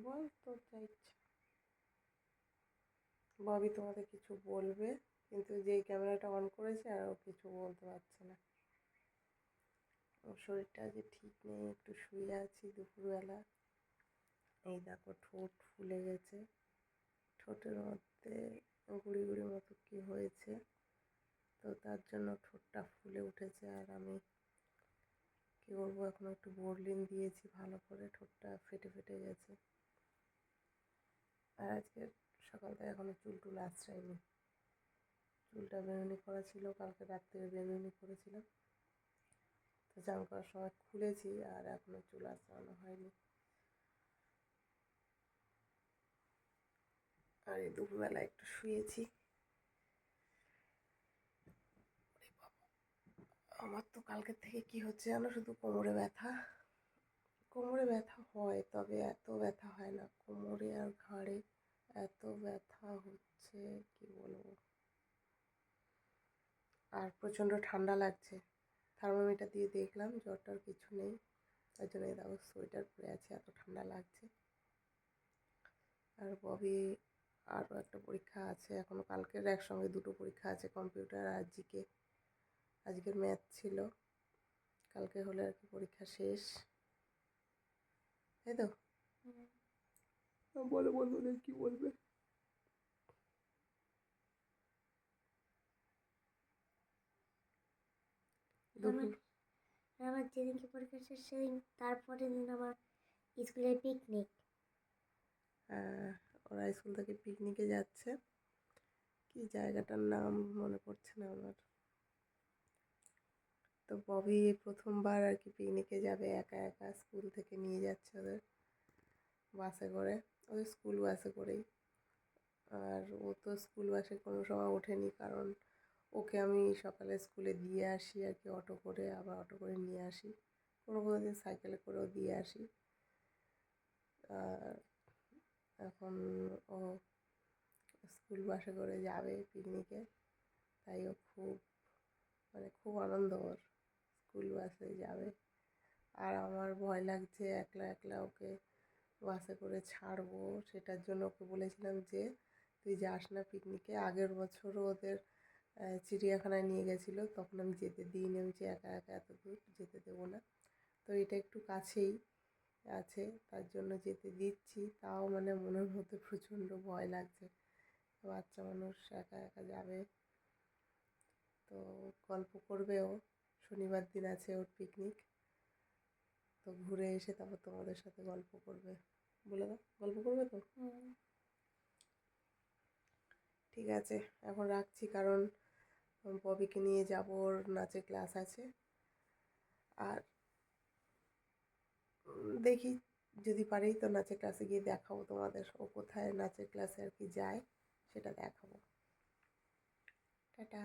বল তোর যা ইচ্ছা। ববি তোমাদের কিছু বলবে, কিন্তু যেই ক্যামেরাটা অন করেছে আর ও কিছু বলতে পারছে না। ওর শরীরটা আজ ঠিক নেই, একটু শুয়ে আছি দুপুরবেলা। এই দেখো ঠোঁট ফুলে গেছে, ঠোঁটের মধ্যে গুড়ি গুড়ি মতো কি হয়েছে, তো তার জন্য ঠোঁটটা ফুলে উঠেছে। আর আমি কী করবো, এখন একটু বোরলিন দিয়েছি ভালো করে, ঠোঁটটা ফেটে ফেটে গেছে। আর আজকে সকাল থেকে এখনও চুল টুল আঁচড়াইনি, চুলটা বেনুনি করা ছিল, কালকে রাত্রে বেনুনি করেছিলাম, তো চান করার সময় খুলেছি আর এখনও চুল আঁচড়ানো হয়নি। আর এই দুপুরবেলা একটু শুয়েছি। আমার তো কালকের থেকে কি হচ্ছে জানো, শুধু কোমরে ব্যথা। কোমরে ব্যথা হয়, তবে এত ব্যথা হয় না, কোমরে আর ঘাড়ে এত ব্যথা হচ্ছে কি বলবো। আর প্রচণ্ড ঠান্ডা লাগছে, থার্মোমিটার দিয়ে দেখলাম জ্বরটার কিছু নেই, তার জন্য দেখো সোয়েটার পরে আছে, এত ঠান্ডা লাগছে। আর ববি আরও একটা পরীক্ষা আছে এখনও, কালকের একসঙ্গে দুটো পরীক্ষা আছে, কম্পিউটার আর জিকে। আজকের ম্যাথ ছিল, কালকে হলে আর কি পরীক্ষা শেষ, তাই তো? বলো বন্ধুদের কি বলবে। আমার যেদিনকে পরীক্ষা শেষ সেদিন তারপরের দিন আমার স্কুলের পিকনিক। ওরা স্কুল থেকে পিকনিকে যাচ্ছে, কি জায়গাটার নাম মনে পড়ছে না আমার। তো ববি প্রথমবার আর কি পিকনিকে যাবে একা একা, স্কুল থেকে নিয়ে যাচ্ছে ওদের বাসে করে, ওদের স্কুল বাসে করেই। আর ও তো স্কুল বাসে কোনো সময় ওঠেনি, কারণ ওকে আমি সকালে স্কুলে দিয়ে আসি আর কি অটো করে, আবার অটো করে নিয়ে আসি, কোনো কোনো দিন সাইকেলে করেও দিয়ে আসি। আর এখন ও স্কুল বাসে করে যাবে পিকনিকে, তাই ও খুব আনন্দ ওর, স্কুল বাসে যাবে। আর আমার ভয় লাগছে একলা একলা ওকে বাসে করে ছাড়বো, সেটার জন্য ওকে বলেছিলাম যে তুই যাস না পিকনিকে। আগের বছরও ওদের চিড়িয়াখানায় নিয়ে গেছিলো, তখন আমি যেতে দিইনি, আমি যে একা একা এত দূর যেতে দেবো না। তো এটা একটু কাছেই আছে, তার জন্য যেতে দিচ্ছি, তাও মানে মনের মধ্যে প্রচণ্ড ভয় লাগছে, বাচ্চা মানুষ একা একা যাবে। তো গল্প করবে ও, শনিবার দিন আছে ওর পিকনিক, তো ঘুরে এসে তারপর তোমাদের সাথে গল্প করবে। বলে দাও, গল্প করবে তো? ঠিক আছে, এখন রাখছি, কারণ ববিকে নিয়ে যাব, ওর নাচের ক্লাস আছে। আর দেখি যদি পারি তো নাচের ক্লাসে গিয়ে দেখাবো তোমাদের, ও কোথায় নাচের ক্লাসে আর কি যায় সেটা দেখাবো। টাটা।